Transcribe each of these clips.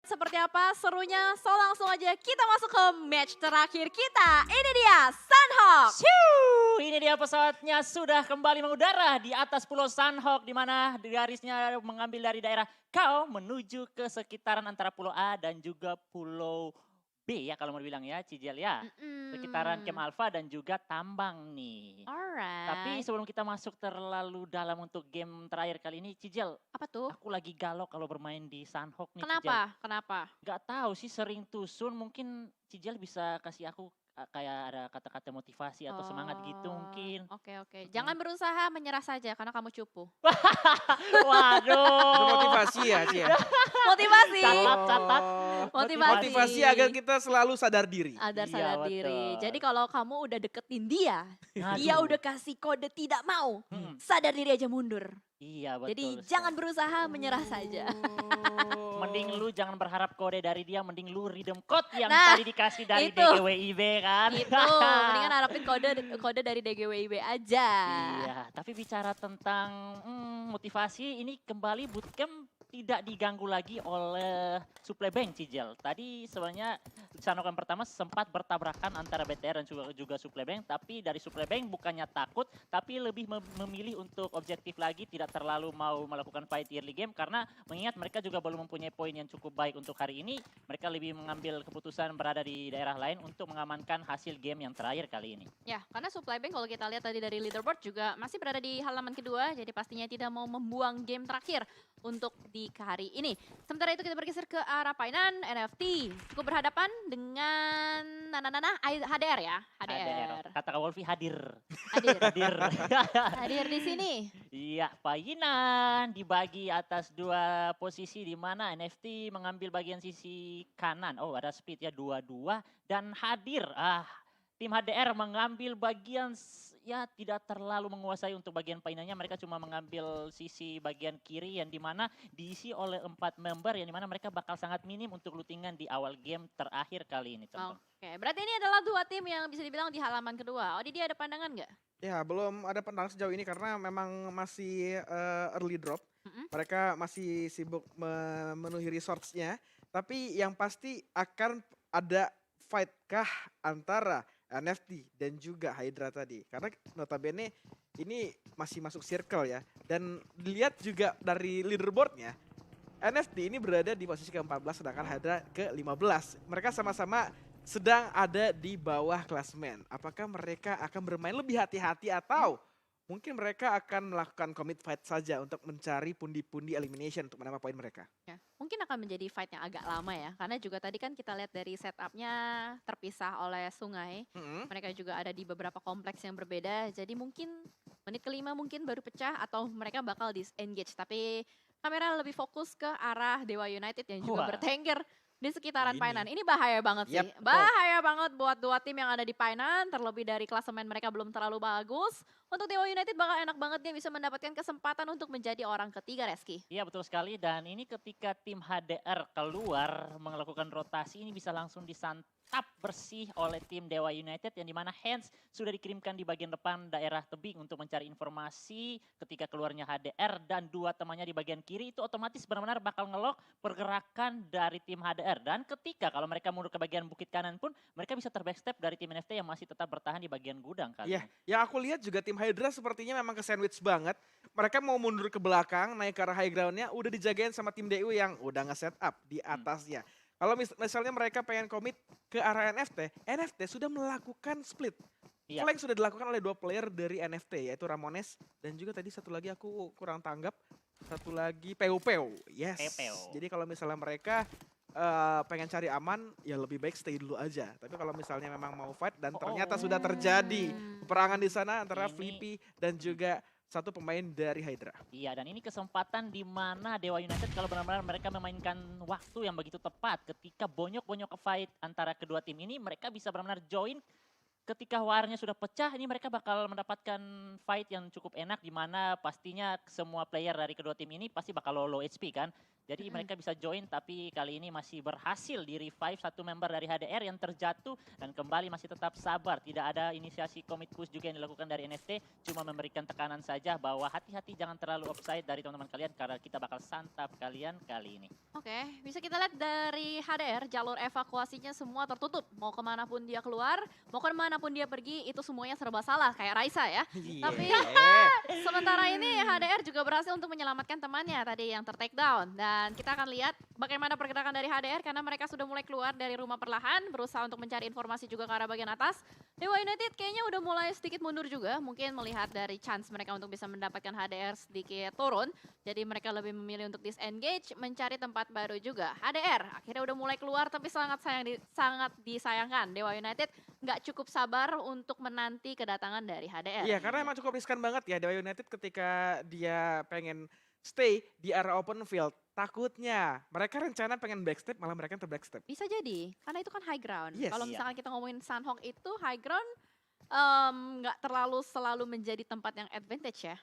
Seperti apa serunya? So langsung aja kita masuk ke match terakhir kita. Ini dia Sunhawk. Shoo, ini dia pesawatnya sudah kembali mengudara di atas Pulau Sunhawk di mana garisnya mengambil dari daerah Kau menuju ke sekitaran antara Pulau A dan juga Pulau B ya kalau mau bilang ya, Cijel ya. Sekitaran Camp Alpha dan juga Tambang nih. Tapi Alright. sebelum kita masuk terlalu dalam untuk game terakhir kali ini, Cijel, Apa tuh? aku lagi galau kalau bermain di Sunhawk nih, Cijel. Kenapa? Kenapa? Gak tahu sih sering tusun, mungkin Cijel bisa kasih aku kayak ada kata-kata motivasi atau semangat gitu mungkin. Oke. Mm. Jangan berusaha menyerah saja karena kamu cupu. Waduh. Itu motivasi ya, Ci ya? Motivasi. Catat. Motivasi. Motivasi agar kita selalu sadar diri. Sadar Iya, diri. betul. Jadi kalau kamu udah deketin dia, dia Aduh. udah kasih kode tidak mau. Hmm. Sadar diri aja mundur. Iya betul. Jadi sekali. jangan berusaha menyerah saja. Mending lu jangan berharap kode dari dia, mending lu redeem code yang Nah, tadi dikasih dari itu. DGWIB kan. Gitu, mendingan harapin kode dari DGWIB aja. Iya, tapi bicara tentang motivasi, ini kembali bootcamp tidak diganggu lagi oleh Supply Bank, Cijel. Tadi sebenarnya Sanokan pertama sempat bertabrakan antara BTR dan juga Supply Bank, tapi dari Supply Bank bukannya takut, tapi lebih memilih untuk objektif lagi, tidak terlalu mau melakukan fight early game, karena mengingat mereka juga belum mempunyai poin yang cukup baik untuk hari ini, mereka lebih mengambil keputusan berada di daerah lain untuk mengamankan hasil game yang terakhir kali ini. Ya, karena Supply Bank kalau kita lihat tadi dari leaderboard juga masih berada di halaman kedua, jadi pastinya tidak mau membuang game terakhir untuk di hari ini. Sementara itu kita bergeser ke arah Painan, NFT. Cukup berhadapan dengan HDR ya, HDR. Kata Kak Wolfi hadir. Hadir. Hadir. Hadir di sini. Iya, Painan dibagi atas dua posisi di mana NFT mengambil bagian sisi kanan. Oh, ada split ya 2-2 dan hadir. Tim HDR mengambil bagian ya tidak terlalu menguasai untuk bagian painannya. Mereka cuma mengambil sisi bagian kiri yang dimana diisi oleh 4 member yang dimana mereka bakal sangat minim untuk lootingan di awal game terakhir kali ini. Oke, berarti ini adalah dua tim yang bisa dibilang di halaman kedua. Dia ada pandangan nggak? Ya, belum ada pandangan sejauh ini karena memang masih early drop. Mereka masih sibuk memenuhi resource-nya. Tapi yang pasti akan ada fight kah antara NFT dan juga Hydra tadi. Karena notabene ini masih masuk circle ya. Dan dilihat juga dari leaderboardnya, NFT ini berada di posisi ke-14 sedangkan Hydra ke-15. Mereka sama-sama sedang ada di bawah klasmen. Apakah mereka akan bermain lebih hati-hati atau mungkin mereka akan melakukan commit fight saja untuk mencari pundi-pundi elimination untuk menambah poin mereka? Ya, mungkin akan menjadi fight yang agak lama ya, karena juga tadi kan kita lihat dari setupnya terpisah oleh sungai. Mereka juga ada di beberapa kompleks yang berbeda, jadi mungkin menit kelima mungkin baru pecah atau mereka bakal disengage. Tapi kamera lebih fokus ke arah Dewa United yang juga bertengger di sekitaran Painan. Ini bahaya banget sih. Bahaya banget buat dua tim yang ada di Painan. Terlebih dari klasemen mereka belum terlalu bagus. Untuk Dewa United bakal enak banget dia bisa mendapatkan kesempatan untuk menjadi orang ketiga, Reski. Iya betul sekali, dan ini ketika tim HDR keluar melakukan rotasi ini bisa langsung disantap bersih oleh tim Dewa United yang dimana Hans sudah dikirimkan di bagian depan daerah tebing untuk mencari informasi ketika keluarnya HDR, dan dua temannya di bagian kiri itu otomatis benar-benar bakal ngelok pergerakan dari tim HDR, dan ketika kalau mereka mundur ke bagian bukit kanan pun mereka bisa terbackstep dari tim NFT yang masih tetap bertahan di bagian gudang kali Iya, ini. yang aku lihat juga tim Hydra sepertinya memang ke sandwich banget. Mereka mau mundur ke belakang, naik ke arah high groundnya, udah dijagain sama tim DU yang udah nge-set up di atasnya. Kalau misalnya mereka pengen komit ke arah NFT, NFT sudah melakukan split. Iya. Flank sudah dilakukan oleh dua player dari NFT, yaitu Ramones dan juga tadi satu lagi aku kurang tanggap, satu lagi PUPU. Yes. PUPU. Jadi kalau misalnya mereka pengen cari aman, ya lebih baik stay dulu aja. Tapi kalau misalnya memang mau fight dan ternyata sudah terjadi peperangan di sana antara Flippy dan juga satu pemain dari Hydra. Iya, dan ini kesempatan di mana Dewa United kalau benar-benar mereka memainkan waktu yang begitu tepat ketika bonyok-bonyok ke fight antara kedua tim ini, mereka bisa benar-benar join ketika warnya sudah pecah. Ini mereka bakal mendapatkan fight yang cukup enak di mana pastinya semua player dari kedua tim ini pasti bakal low HP kan. Jadi mereka bisa join, tapi kali ini masih berhasil di revive satu member dari HDR yang terjatuh dan kembali masih tetap sabar. Tidak ada inisiasi commit push juga yang dilakukan dari NST, cuma memberikan tekanan saja bahwa hati-hati jangan terlalu offside dari teman-teman kalian karena kita bakal santap kalian kali ini. Oke, bisa kita lihat dari HDR, jalur evakuasinya semua tertutup. Mau kemanapun dia keluar, mau kemanapun dia pergi, itu semuanya serba salah, kayak Raisa ya. Tapi sementara ini HDR juga berhasil untuk menyelamatkan temannya tadi yang ter-take down. Dan kita akan lihat bagaimana pergerakan dari HDR karena mereka sudah mulai keluar dari rumah perlahan, berusaha untuk mencari informasi juga ke arah bagian atas. Dewa United kayaknya udah mulai sedikit mundur juga, mungkin melihat dari chance mereka untuk bisa mendapatkan HDR sedikit turun. Jadi mereka lebih memilih untuk disengage, mencari tempat baru juga. HDR akhirnya udah mulai keluar tapi sangat disayangkan. Dewa United nggak cukup sabar untuk menanti kedatangan dari HDR. Iya, karena emang cukup riskan banget ya Dewa United ketika dia pengen stay di area open field. Takutnya mereka rencana pengen backstep, malah mereka terbackstep. Bisa jadi, karena itu kan high ground. Yes. Kalau Iya. misalkan kita ngomongin Sunhawk itu high ground nggak terlalu selalu menjadi tempat yang advantage ya.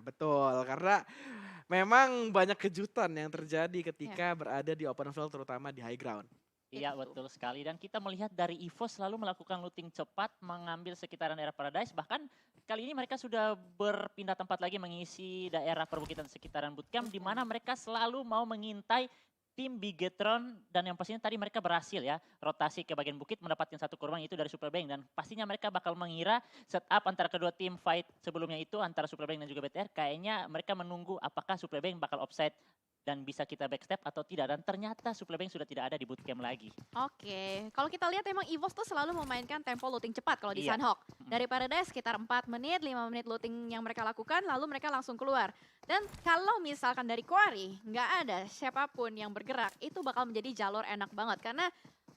Betul. Karena memang banyak kejutan yang terjadi ketika berada di open field, terutama di high ground. Iya Itu. betul sekali, dan kita melihat dari EVO selalu melakukan looting cepat, mengambil sekitaran daerah Paradise, bahkan kali ini mereka sudah berpindah tempat lagi mengisi daerah perbukitan sekitaran bootcamp, di mana mereka selalu mau mengintai tim Bigetron, dan yang pastinya tadi mereka berhasil ya, rotasi ke bagian bukit mendapatkan satu korban itu dari Superbank, dan pastinya mereka bakal mengira setup antara kedua tim fight sebelumnya itu, antara Superbank dan juga BTR, kayaknya mereka menunggu apakah Superbank bakal offside dan bisa kita backstep atau tidak, dan ternyata Superbank sudah tidak ada di bootcamp lagi. Oke, kalau kita lihat emang EVOS tuh selalu memainkan tempo looting cepat kalau di Iya. Sunhawk. Dari Paradise sekitar 4 menit, 5 menit looting yang mereka lakukan, lalu mereka langsung keluar. Dan kalau misalkan dari Quarry, nggak ada siapapun yang bergerak, itu bakal menjadi jalur enak banget. Karena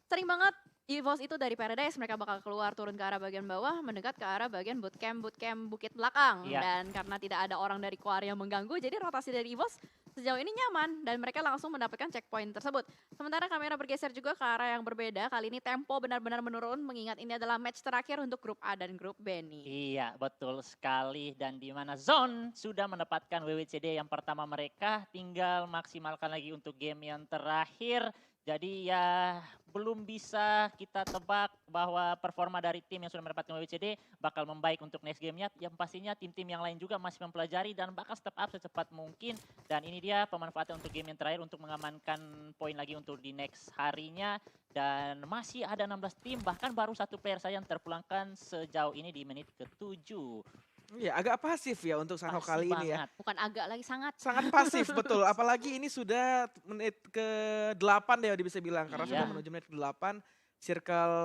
sering banget EVOS itu dari Paradise, mereka bakal keluar turun ke arah bagian bawah, mendekat ke arah bagian bootcamp bukit belakang. Iya. Dan karena tidak ada orang dari Quarry yang mengganggu, jadi rotasi dari EVOS sejauh ini nyaman dan mereka langsung mendapatkan checkpoint tersebut. Sementara kamera bergeser juga ke arah yang berbeda. Kali ini tempo benar-benar menurun mengingat ini adalah match terakhir untuk grup A dan grup B nih. Iya, betul sekali, dan di mana Zone sudah mendapatkan WWCD yang pertama mereka, tinggal maksimalkan lagi untuk game yang terakhir. Jadi ya belum bisa kita tebak bahwa performa dari tim yang sudah mendapatkan WWCD bakal membaik untuk next gamenya. Yang pastinya tim-tim yang lain juga masih mempelajari dan bakal step up secepat mungkin. Dan ini dia pemanfaatan untuk game yang terakhir untuk mengamankan poin lagi untuk di next harinya. Dan masih ada 16 tim, bahkan baru satu player saja yang terpulangkan sejauh ini di menit ke-7. Iya, agak pasif ya untuk Sunhawk kali ini ya. Bukan agak lagi, sangat. Sangat pasif, betul. Apalagi ini sudah menit ke-8 ya bisa bilang. Karena Iya. sudah menuju menit ke-8. Circle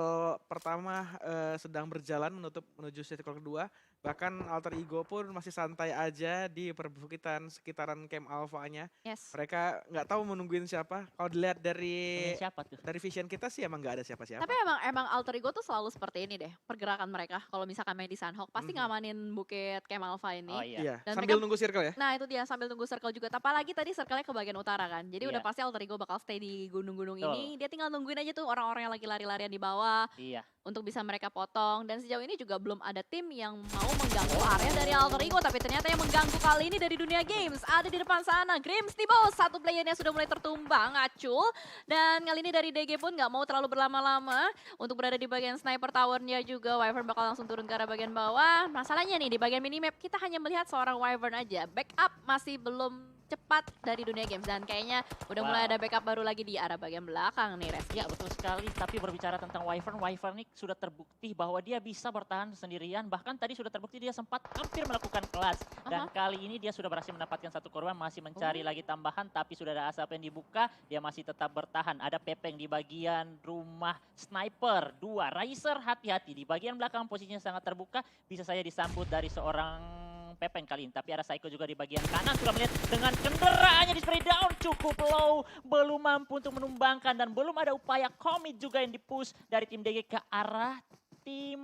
pertama sedang berjalan menuju circle kedua. Bahkan Alter Ego pun masih santai aja di perbukitan sekitaran camp alpha-nya. Yes. Mereka nggak tahu menungguin siapa. Kalau dilihat dari Ini siapa tuh? vision kita sih emang nggak ada siapa-siapa. Tapi emang Alter Ego tuh selalu seperti ini deh, pergerakan mereka. Kalau misalkan main di Sunhawk, pasti ngamanin bukit Camp Alpha ini. Oh iya. Iya, Dan sambil mereka- nunggu circle ya. Nah itu dia, sambil tunggu circle juga. Apalagi tadi circle-nya ke bagian utara kan. Jadi udah Iya. pasti Alter Ego bakal stay di gunung-gunung Betul. ini. Dia tinggal nungguin aja tuh orang-orang yang lagi lari-larian di bawah Iya. untuk bisa mereka potong. Dan sejauh ini juga belum ada tim yang mau mengganggu area dari Alter Ego. Tapi ternyata yang mengganggu kali ini dari Dunia Games. Ada di depan sana, Grims Tibo. Satu playernya sudah mulai tertumbang, Acul. Dan kali ini dari DG pun nggak mau terlalu berlama-lama untuk berada di bagian sniper towernya juga. Wyvern bakal langsung turun ke arah bagian bawah. Masalahnya nih di bagian minimap kita hanya melihat seorang Wyvern aja. Backup masih belum cepat dari Dunia Games. Dan kayaknya udah mulai Wow. ada backup baru lagi di arah bagian belakang nih, Reski. Ya betul sekali, tapi berbicara tentang Wyvern ini sudah terbukti bahwa dia bisa bertahan sendirian, bahkan tadi sudah terbukti dia sempat hampir melakukan clutch. Dan kali ini dia sudah berhasil mendapatkan satu korban, masih mencari lagi tambahan, tapi sudah ada asap yang dibuka, dia masih tetap bertahan. Ada Pepeng di bagian rumah sniper, 2 Riser, hati-hati di bagian belakang posisinya sangat terbuka, bisa saja disambut dari seorang Pepeng kali ini, tapi ada Psycho juga di bagian kanan, sudah melihat dengan kendaraannya di spray down, cukup low, belum mampu untuk menumbangkan, dan belum ada upaya commit juga yang dipush dari tim DG ke arah tim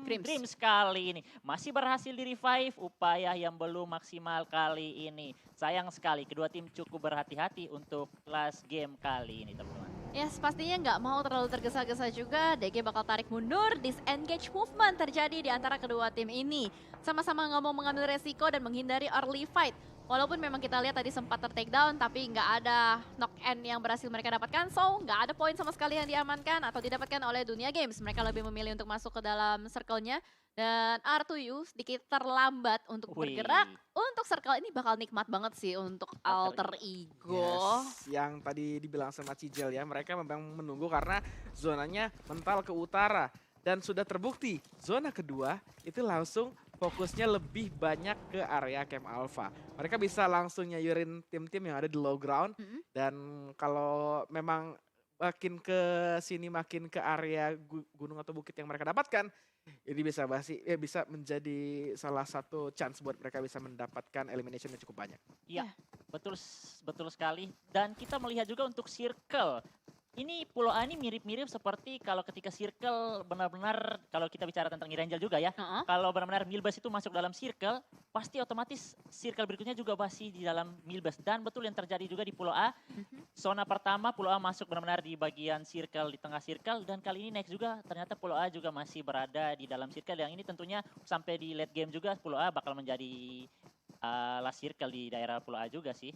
Grims kali ini. Masih berhasil di revive, upaya yang belum maksimal kali ini. Sayang sekali, kedua tim cukup berhati-hati untuk last game kali ini, teman-teman. Yes, pastinya nggak mau terlalu tergesa-gesa juga. DG bakal tarik mundur, disengage movement terjadi di antara kedua tim ini. Sama-sama nggak mau mengambil resiko dan menghindari early fight. Walaupun memang kita lihat tadi sempat ter-take down, tapi nggak ada knock-end yang berhasil mereka dapatkan. So, nggak ada poin sama sekali yang diamankan atau didapatkan oleh Dunia Games. Mereka lebih memilih untuk masuk ke dalam circle-nya. Dan R2U sedikit terlambat untuk Wih. bergerak. Untuk circle ini bakal nikmat banget sih untuk Alter Alter Ego. Yes, yang tadi dibilang sama Cijel ya, mereka memang menunggu karena zonanya mental ke utara. Dan sudah terbukti, zona kedua itu langsung fokusnya lebih banyak ke area Camp Alpha. Mereka bisa langsung nyayurin tim-tim yang ada di low ground. Mm-mm. Dan kalau memang makin ke sini, makin ke area gunung atau bukit yang mereka dapatkan, ini bisa menjadi salah satu chance buat mereka bisa mendapatkan elimination yang cukup banyak. Iya, betul sekali. Dan kita melihat juga untuk circle. Ini Pulau A ini mirip-mirip seperti kalau ketika circle benar-benar, kalau kita bicara tentang Irangel juga ya, kalau benar-benar Milbas itu masuk dalam circle, pasti otomatis circle berikutnya juga masih di dalam Milbas. Dan betul yang terjadi juga di Pulau A, zona pertama Pulau A masuk benar-benar di bagian circle, di tengah circle, dan kali ini next juga ternyata Pulau A juga masih berada di dalam circle, yang ini tentunya sampai di late game juga Pulau A bakal menjadi last circle di daerah Pulau A juga sih.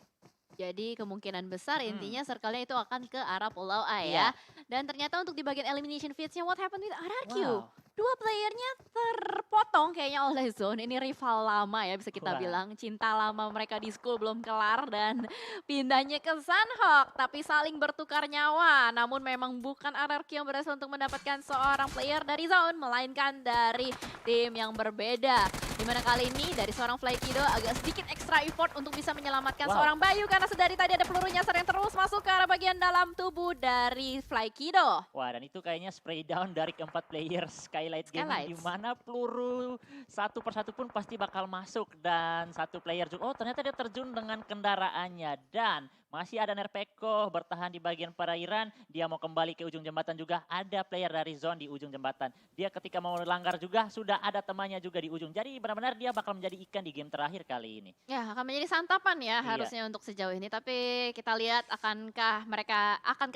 Jadi kemungkinan besar intinya circle-nya itu akan ke arah Pulau A ya. Iya. Dan ternyata untuk di bagian elimination feeds-nya what happened with RRQ? Wow. Dua playernya terpotong kayaknya oleh Zone. Ini rival lama ya bisa kita Wah. bilang. Cinta lama mereka di school belum kelar dan pindahnya ke Sunhawk. Tapi saling bertukar nyawa. Namun memang bukan RRQ yang berhasil untuk mendapatkan seorang player dari Zone. Melainkan dari tim yang berbeda. Dimana kali ini dari seorang Flykido agak sedikit extra effort untuk bisa menyelamatkan seorang Bayu. Karena sedari tadi ada peluru nyasar yang terus masuk ke arah bagian dalam tubuh dari Flykido. Wah, dan itu kayaknya spray down dari keempat player Skylight Gaming, di Skylights. mana peluru satu persatu pun pasti bakal masuk, dan satu player juga, oh ternyata dia terjun dengan kendaraannya, dan masih ada Nerpeko bertahan di bagian perairan, dia mau kembali ke ujung jembatan juga, ada player dari Zone di ujung jembatan. Dia ketika mau langgar juga sudah ada temannya juga di ujung, jadi benar-benar dia bakal menjadi ikan di game terakhir kali ini. Ya, akan menjadi santapan ya Iya. harusnya untuk sejauh ini. Tapi kita lihat akankah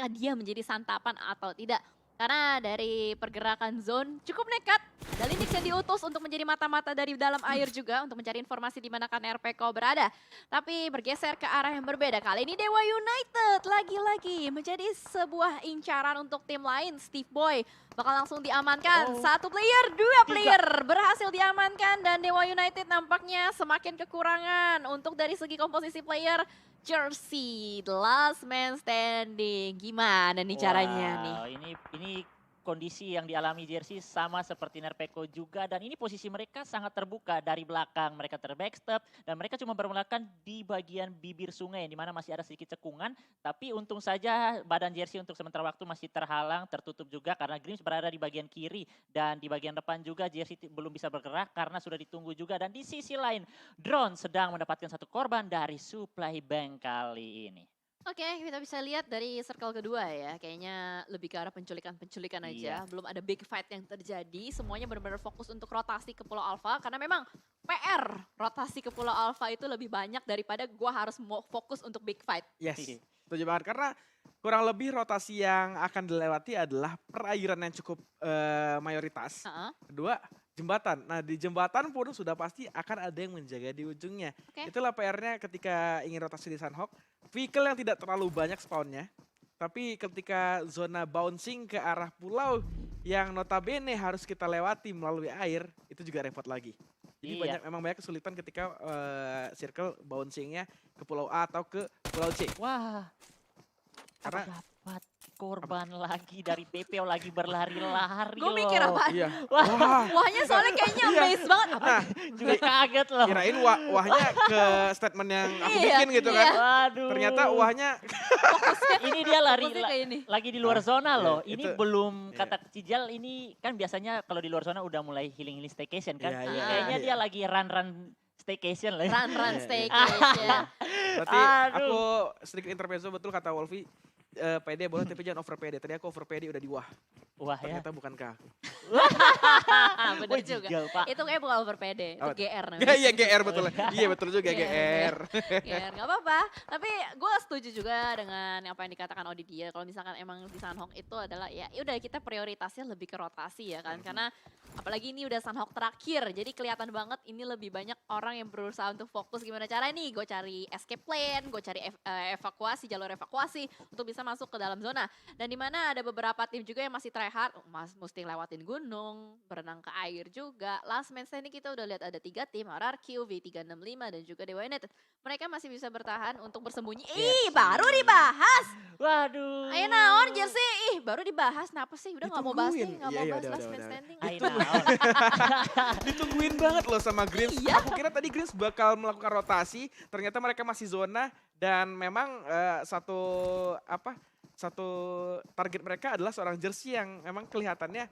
dia menjadi santapan atau tidak. Karena dari pergerakan Zone cukup nekat. Ada Linux yang diutus untuk menjadi mata-mata dari dalam air juga untuk mencari informasi di mana kan RPK berada. Tapi bergeser ke arah yang berbeda. Kali ini Dewa United lagi-lagi menjadi sebuah incaran untuk tim lain. Steve Boy bakal langsung diamankan. Satu player, dua player berhasil diamankan. Dan Dewa United nampaknya semakin kekurangan untuk dari segi komposisi player. Jersey, the last man standing. Gimana nih caranya nih? Ini kondisi yang dialami Jersey sama seperti Nerpeko juga, dan ini posisi mereka sangat terbuka dari belakang, mereka terbackstep dan mereka cuma bermulakan di bagian bibir sungai di mana masih ada sedikit cekungan, tapi untung saja badan Jersey untuk sementara waktu masih terhalang, tertutup juga karena Grims berada di bagian kiri, dan di bagian depan juga Jersey belum bisa bergerak karena sudah ditunggu juga, dan di sisi lain Drone sedang mendapatkan satu korban dari supply bank kali ini. Oke, kita bisa lihat dari circle kedua ya. Kayaknya lebih ke arah penculikan-penculikan aja. Iya. Belum ada big fight yang terjadi. Semuanya benar-benar fokus untuk rotasi ke Pulau Alpha. Karena memang PR rotasi ke Pulau Alpha itu lebih banyak daripada gua harus fokus untuk big fight. Yes, Iya. setuju banget. Karena kurang lebih rotasi yang akan dilewati adalah perairan yang cukup mayoritas. Kedua, jembatan. Nah di jembatan pun sudah pasti akan ada yang menjaga di ujungnya. Oke. Itulah PR-nya ketika ingin rotasi di Sunhawk. Vehicle yang tidak terlalu banyak spawnnya. Tapi ketika zona bouncing ke arah pulau yang notabene harus kita lewati melalui air, itu juga repot lagi. Jadi Iya. memang banyak kesulitan ketika circle bouncingnya ke pulau A atau ke pulau C. Wah, Karena dapat korban lagi dari PPO lagi berlari-lari. Gue mikir apa? iya. Wah, Wah, Wahnya soalnya kayaknya amazed banget. Apa? nah juga kaget loh. kirain wahnya ke statement yang aku Iya, bikin gitu iya. kan. Waduh. Ternyata wahnya Ini dia Fokusnya ke ini. lagi di luar zona loh. iya, Ini itu- belum iya. kata Cijal, ini kan biasanya kalau di luar zona udah mulai healing staycation kan. Iya, iya, Kayaknya iya. dia lagi run staycation lah. Run Iya, iya. staycation. berarti Aduh. aku sedikit intermezzo, betul kata Wolfie. pede boleh tapi jangan over pede. Tadi aku over pede udah di wah. Wah ya. Ternyata bukankah aku. Bener juga. Jigel, Pak. Itu kayak bukan over pede, itu Apa? GR namanya. Ya iya GR betul. Iya betul juga Iya, GR. GR, nggak apa-apa. Tapi gue setuju juga dengan apa yang dikatakan Odidia. Kalau misalkan emang di Sunhawk itu adalah ya udah kita prioritasnya lebih ke rotasi ya kan. Karena apalagi ini udah Sunhawk terakhir. Jadi kelihatan banget ini lebih banyak orang yang berusaha untuk fokus gimana cara nih. Gue cari escape plan, gue cari evakuasi, jalur evakuasi untuk bisa masuk ke dalam zona. Dan di mana ada beberapa tim juga yang masih tryhard, mesti lewatin gunung, berenang ke air juga. Last man standing kita udah lihat ada 3 tim, RRQ, V365 dan juga Dewa United. Mereka masih bisa bertahan untuk bersembunyi. Ih, baru dibahas. Waduh. Ayo naon jersey, ih baru dibahas. Kenapa sih? Udah nggak mau bahas nih, Ditungguin. nggak Iya, mau iya, bahas udah, last man udah. standing. Ayo naon. Ditungguin banget loh sama Grims. Iya. Aku kira tadi Grims bakal melakukan rotasi, ternyata mereka masih zona dan memang satu target mereka adalah seorang jersey yang memang kelihatannya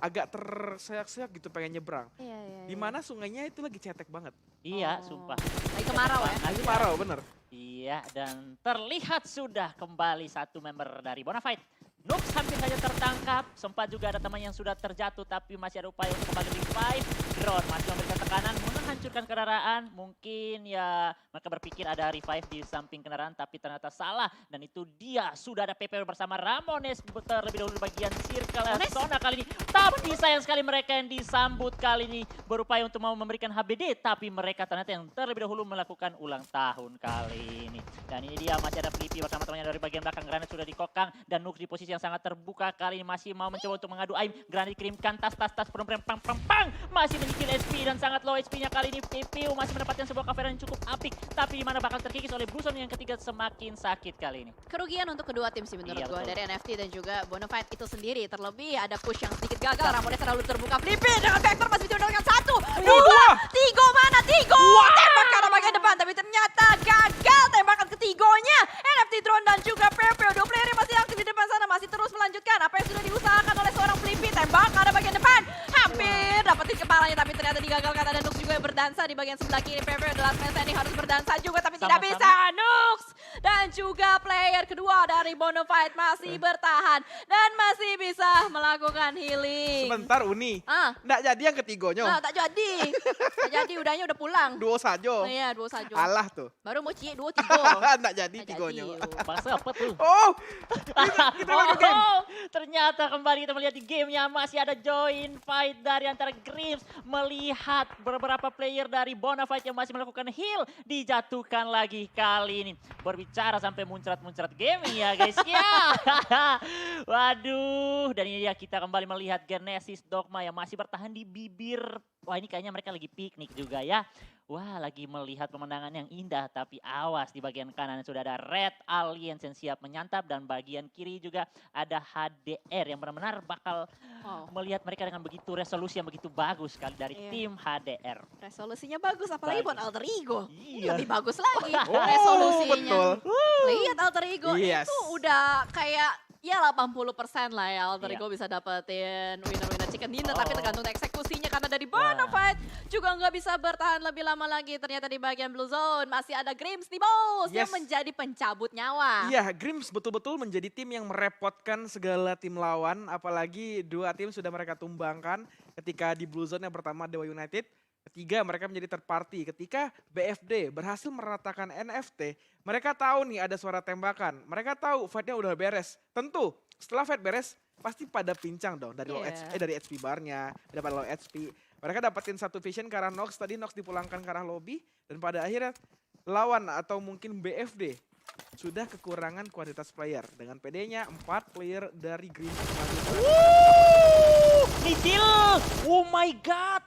agak terseok-seok gitu pengen nyebrang. Iya, iya. Di mana sungainya itu lagi cetek banget. Iya, Oh. sumpah. Lagi kemarau ya. Lagi parau bener. Iya, dan terlihat sudah kembali satu member dari Bonafide. Nux hampir saja tertangkap, sempat juga ada teman yang sudah terjatuh tapi masih ada upaya untuk kembali revive. Drone masih memberikan tekanan, menghancurkan kendaraan. Mungkin ya mereka berpikir ada revive di samping kendaraan tapi ternyata salah. Dan itu dia, sudah ada PPW bersama Ramones terlebih dahulu di bagian circle zona kali ini. Tapi sayang sekali mereka yang disambut kali ini berupaya untuk mau memberikan HBD. Tapi mereka ternyata yang terlebih dahulu melakukan ulang tahun kali ini. Dan ini dia masih ada Flippy bersama temannya dari bagian belakang. Granat sudah dikokang dan Nux di posisi yang sangat terbuka kali ini masih mau mencoba untuk mengadu aim. Granat dikirimkan tas pang masih menyicil SP dan sangat low HP-nya kali ini. PPU masih mendapatkan sebuah cover yang cukup apik, tapi di mana bakal terkikis oleh Bluezone yang ketiga semakin sakit kali ini. Kerugian untuk kedua tim sih menurut Iya, gue betul. dari NFT dan juga Bonafide itu sendiri. Terlebih ada push yang sedikit gagal. Ramones terlalu terbuka. Flippy dengan Vector masih bisa mendapatkan 1, 2, Tigo mana Tigo? Tembak ke arah bagian depan tapi ternyata gagal tembakan ketigonya. NFT drone dan juga PPO dua player yang masih aktif di depan sana masih terus melanjutkan apa yang sudah diusahakan oleh seorang Flippy. Tembak ke arah bagian depan. Hampir dapetin kepalanya tapi ternyata digagalkan. Ada Nux juga yang berdansa di bagian sebelah kiri. PPO the last man standing harus berdansa juga tapi tidak Sama-sama. bisa. Nux dan juga player kedua dari Bonafide masih bertahan dan masih bisa melakukan healing. Sebentar Uni. Nggak Nggak jadi yang ketigonya. tak jadi. Tak jadi, udahnya udah pulang. Duo sajo. Iya, dua saja. Alah tuh. Baru mau cie, dua tiga. Nggak jadi Nggak tigonya. jadi. Bahasa apa tuh? Oh, kita main game. Oh, ternyata kembali kita melihat di gamenya masih ada join fight dari antara Grims. Melihat beberapa player dari Bonafide yang masih melakukan heal. Dijatuhkan lagi kali ini. Berbicara sampai muncrat-muncrat gaming ya guys. Ya. Waduh. Dan ini dia kita kembali melihat Genesis Dogma yang masih bertahan di bibir. Wah ini kayaknya mereka lagi piknik juga ya. Wah lagi melihat pemandangan yang indah tapi awas di bagian kanan sudah ada Red Alliance yang siap menyantap dan bagian kiri juga ada HDR yang benar-benar bakal melihat mereka dengan begitu resolusi yang begitu bagus sekali dari Iya. tim HDR. Resolusinya bagus, apalagi buat Bagus. Alter Ego. Ini Iya. lebih bagus lagi Oh, resolusinya. betul. Lihat Alter Ego Yes. itu udah kayak ya 80% lah ya Alter Iya. Ego bisa dapetin winner-winner chicken dinner. Tapi Oh. tergantung eksekusinya karena dari Wah. Bonafide juga nggak bisa bertahan lebih lama lagi. Ternyata di bagian blue zone masih ada Grims di boss yang Yes. menjadi pencabut nyawa. Iya, Grims betul-betul menjadi tim yang merepotkan segala tim lawan. Apalagi dua tim sudah mereka tumbangkan ketika di Blue Zone yang pertama Dewa United. Ketiga mereka menjadi third party. Ketika BFD berhasil meratakan NFT, mereka tahu nih ada suara tembakan. Mereka tahu fight-nya udah beres. Tentu setelah fight beres pasti pada pincang dong dari low Iya. HP, dari HP barnya, dapat low HP. Mereka dapetin satu vision ke arah Nox, tadi Nox dipulangkan ke arah lobby dan pada akhirnya lawan atau mungkin BFD sudah kekurangan kuantitas player. Dengan PD-nya 4 player dari Green. Nitil! Oh my god!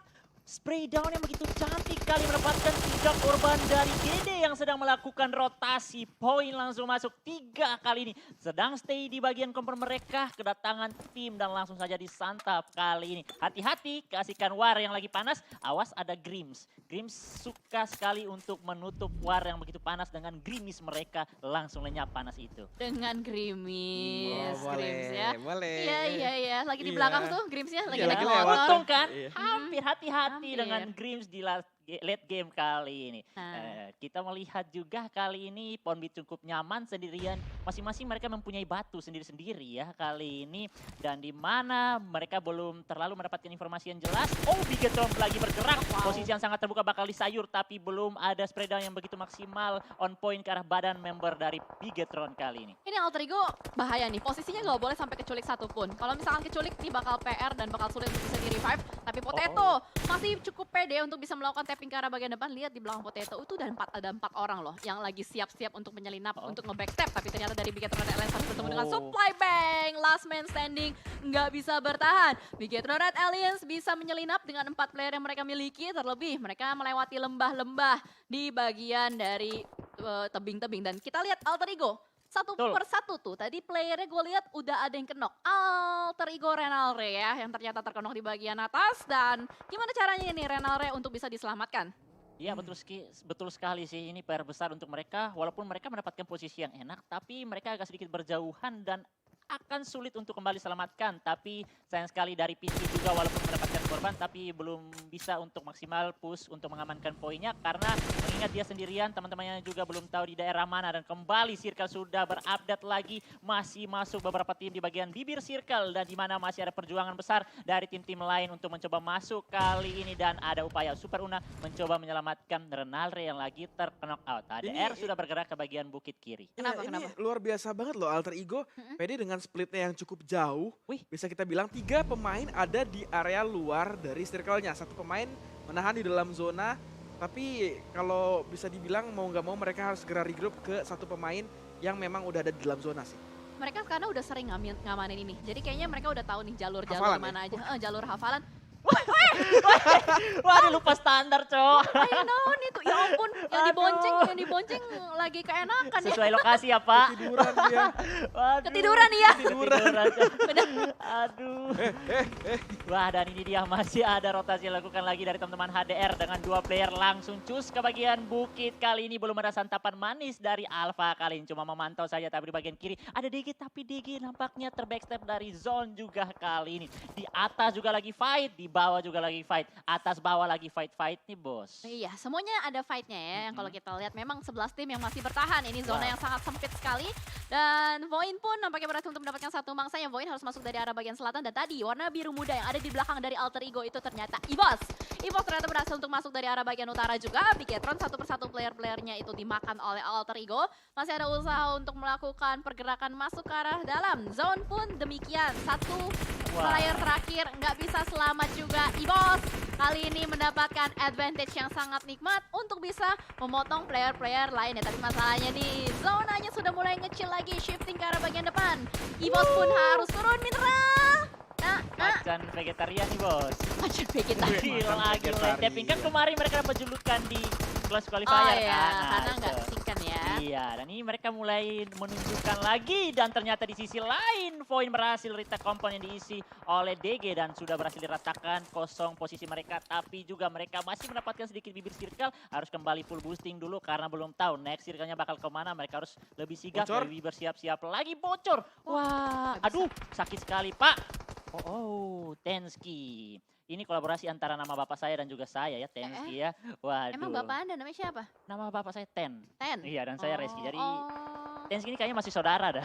Spray down yang begitu cantik kali mendapatkan 3 korban dari Dede yang sedang melakukan rotasi. Poin langsung masuk 3 kali ini. Sedang stay di bagian kompor mereka, kedatangan tim dan langsung saja disantap kali ini. Hati-hati, kasihkan war yang lagi panas. Awas ada Grims. Grims suka sekali untuk menutup war yang begitu panas dengan grimis mereka. Langsung lenyap panas itu. Dengan Grimis, Oh, Grims ya. boleh. Iya. Lagi di Iya. belakang tuh Grimsnya lagi Iya, naik lagi motor. lewat. Untung kan? Iya. Hampir hati-hati Hampir. dengan Grims di late game kali ini. Nah. Kita melihat juga kali ini Ponbit cukup nyaman sendirian. Masing-masing mereka mempunyai batu sendiri-sendiri ya kali ini. Dan di mana mereka belum terlalu mendapatkan informasi yang jelas. Oh, Bigetron lagi bergerak. Wow. Posisi yang sangat terbuka bakal disayur. Tapi belum ada spray down yang begitu maksimal. On point ke arah badan member dari Bigetron kali ini. Ini Alter Ego bahaya nih, posisinya nggak boleh sampai keculik satu pun. Kalau misalkan keculik nih bakal PR dan bakal sulit untuk bisa di-revive. Tapi Potato masih cukup pede untuk bisa melakukan tapping ke arah bagian depan. Lihat di belakang Potato itu ada 4 orang loh yang lagi siap-siap untuk menyelinap, untuk nge-backstep. Tapi ternyata dari Bigetron Red Alliance harus bertemu dengan Supply Bank. Last man standing nggak bisa bertahan. Bigetron Red Alliance bisa menyelinap dengan 4 player yang mereka miliki. Terlebih mereka melewati lembah-lembah di bagian dari tebing-tebing. Dan kita lihat Alter Ego satu persatu tuh. Tadi playernya gue lihat udah ada yang kenok. Alter Ego Renalre ya yang ternyata terkenok di bagian atas. Dan gimana caranya ini Renalre untuk bisa diselamatkan? Iya betul sekali sih, ini PR besar untuk mereka. Walaupun mereka mendapatkan posisi yang enak, tapi mereka agak sedikit berjauhan dan akan sulit untuk kembali selamatkan. Tapi sayang sekali dari PC juga walaupun mendapatkan korban, tapi belum bisa untuk maksimal push untuk mengamankan poinnya. Karena mengingat dia sendirian, teman-temannya juga belum tahu di daerah mana. Dan kembali Circle sudah berupdate lagi, masih masuk beberapa tim di bagian bibir Circle. Dan di mana masih ada perjuangan besar dari tim-tim lain untuk mencoba masuk kali ini. Dan ada upaya Super Una mencoba menyelamatkan Renalre yang lagi terknock out. ADR sudah bergerak ke bagian bukit kiri. Kenapa? Ini luar biasa banget loh Alter Ego. PD dengan splitnya yang cukup jauh. Bisa kita bilang 3 pemain ada di area luar dari circle-nya. 1 pemain menahan di dalam zona. Tapi kalau bisa dibilang mau nggak mau mereka harus segera regroup ke 1 pemain yang memang udah ada di dalam zona sih. Mereka karena udah sering ngamanin ini. Jadi kayaknya mereka udah tahu nih jalur-jalur mana aja. Jalur hafalan. Waduh lupa standar cowok. Ayo naon itu, ya ampun, yang dibonceng lagi keenakan ya. Sesuai lokasi ya Pak. Ketiduran dia. Waduh. Ketiduran ya. Ketiduran. Aduh. Wah dan ini dia masih ada rotasi yang dilakukan lagi dari teman-teman HDR dengan 2 player langsung cus ke bagian bukit. Kali ini belum ada santapan manis dari Alpha kali ini. Cuma memantau saja tapi di bagian kiri ada DG tapi DG nampaknya terbackstep dari zone juga kali ini. Di atas juga lagi fight, di bawah juga lagi fight. Atas bawah lagi fight-fight nih bos. Iya semuanya ada fightnya ya. Yang kalau kita lihat memang 11 tim yang masih bertahan. Ini zona yang sangat sempit sekali. Dan Voin pun nampaknya berhasil untuk mendapatkan 1 mangsa. Yang Voin harus masuk dari arah bagian selatan. Dan tadi warna biru muda yang ada di belakang dari Alter Ego itu ternyata EVOS. EVOS ternyata berhasil untuk masuk dari arah bagian utara juga. Bigetron 1 persatu player-playernya itu dimakan oleh Alter Ego. Masih ada usaha untuk melakukan pergerakan masuk ke arah dalam. Zone pun demikian. 1 player terakhir nggak bisa selamat juga. EVOS kali ini mendapatkan advantage yang sangat nikmat untuk bisa memotong player-player lainnya. Tapi masalahnya nih, zonanya sudah mulai ngecil lagi, shifting ke arah bagian depan. EVOS pun harus turun mineral. Macan vegetarian nih bos. Macan vegetarian. Lagi mulai tapping. Kan kemarin mereka dapat julukan di kelas qualifier kan. Karena nggak sikan ya. Iya, dan ini mereka mulai menunjukkan lagi. Dan ternyata di sisi lain, Voin berhasil retake compound yang diisi oleh DG. Dan sudah berhasil diratakan kosong posisi mereka. Tapi juga mereka masih mendapatkan sedikit bibir circle. Harus kembali full boosting dulu karena belum tahu next circle-nya bakal kemana. Mereka harus lebih sigap, lebih bersiap-siap lagi. Bocor. Wah, aduh sakit sekali Pak. Tenski. Ini kolaborasi antara nama bapak saya dan juga saya ya, Tenski ya. Waduh. Emang bapak Anda namanya siapa? Nama bapak saya Ten. Ten? Iya, dan saya Reski. Jadi Tenski ini kayaknya masih saudara dah.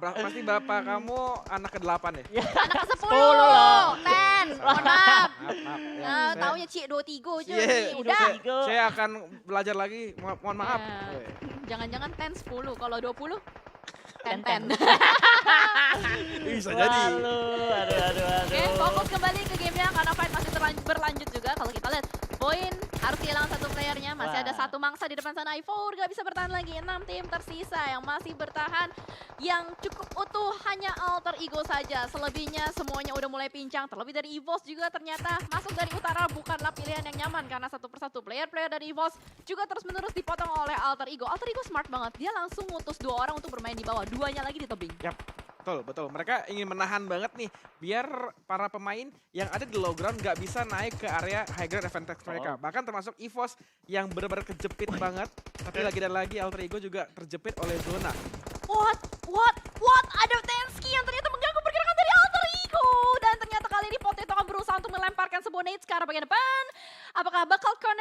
Pasti bapak kamu anak ke-8 ya? Anak ke-10 loh, Ten. Mohon maaf. Maaf. Taunya Cik 23 aja. Udah. Saya akan belajar lagi, mohon maaf. Jangan-jangan Ten 10, kalau 20? Ten. Bisa jadi. Aduh. Oke, fokus kembali ke gamenya karena fight masih berlanjut juga. Kalau kita lihat, Voin harus kehilangan 1 playernya. Masih ada 1 mangsa di depan sana. i4 gak bisa bertahan lagi. 6 tim tersisa yang masih bertahan. Yang cukup utuh hanya Alter Ego saja. Selebihnya semuanya udah mulai pincang. Terlebih dari EVOS juga ternyata masuk dari utara bukanlah pilihan yang nyaman. Karena 1 persatu player-player dari EVOS juga terus-menerus dipotong oleh Alter Ego. Alter Ego smart banget. Dia langsung ngutus 2 orang untuk bermain di bawah. 2-nya lagi di tebing. Yap. Betul. Mereka ingin menahan banget nih. Biar para pemain yang ada di low ground nggak bisa naik ke area high ground advantage mereka. Bahkan termasuk EVOS yang benar-benar kejepit banget. Tapi lagi dan lagi Alter Ego juga terjepit oleh zona. What? Ada Tenski yang ternyata mengganggu pergerakan dari Alter Ego. Dan ternyata kali ini Potato akan berusaha untuk melemparkan sebuah nades ke arah bagian depan. Apakah bakal connect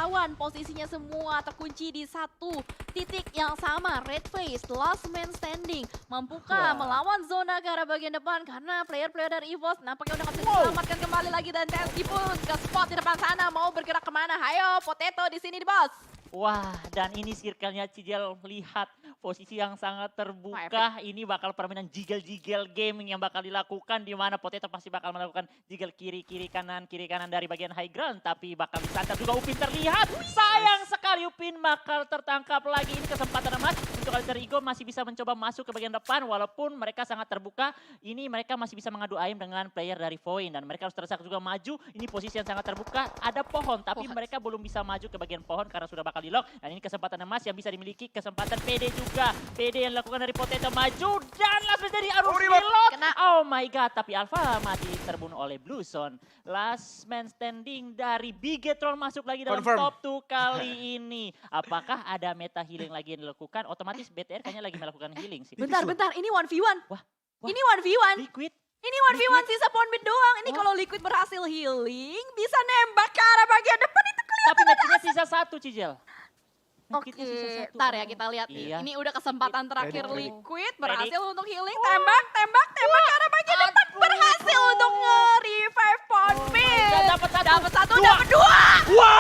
lawan. Posisinya semua terkunci di satu titik yang sama. Red Face, last man standing. Mampukah melawan zona ke arah bagian depan? Karena player-player dari EVOS nampaknya udah nggak bisa diselamatkan kembali lagi. Dan Tesky pun ke spot di depan sana. Mau bergerak kemana? Hayo, Potato di sini di bos. Wah, dan ini circle-nya Cijel melihat posisi yang sangat terbuka. Ini bakal permainan jiggle-jiggle gaming yang bakal dilakukan, di mana Potato pasti bakal melakukan jiggle kiri kanan dari bagian high ground, tapi bakal disantar juga. Upin terlihat. Sayang sekali Upin bakal tertangkap lagi. Ini kesempatan emas untuk Alter Ego masih bisa mencoba masuk ke bagian depan, walaupun mereka sangat terbuka. Ini mereka masih bisa mengadu aim dengan player dari Void, dan mereka harus terdesak juga maju. Ini posisi yang sangat terbuka, ada pohon, tapi mereka belum bisa maju ke bagian pohon karena sudah bakal di-lock. Dan ini kesempatan emas yang bisa dimiliki, kesempatan PD juga. PD yang dilakukan dari Potato maju dan langsung dari arus reload. Oh my god, tapi Alpha mati terbunuh oleh Blue Zone. Last man standing dari Bigetron masuk lagi dalam top 2 kali ini. Apakah ada meta healing lagi yang dilakukan? Otomatis BTR kayaknya lagi melakukan healing sih. Bentar, ini 1v1. Wah. Ini 1v1. Liquid. Ini 1v1 sisa pohon mid doang. Ini kalau Liquid berhasil healing, bisa nembak ke arah bagian depan itu kelihatan. Tapi matchnya sisa 1, Cijel. Oke, ntar ya kita lihat. Iya. Ini udah kesempatan terakhir Ready. Liquid berhasil untuk healing. Tembak ke arah bagian depan. Berhasil untuk nge-revive pohon mid. Dapat satu. Dapat 1, dapat 2. Wow!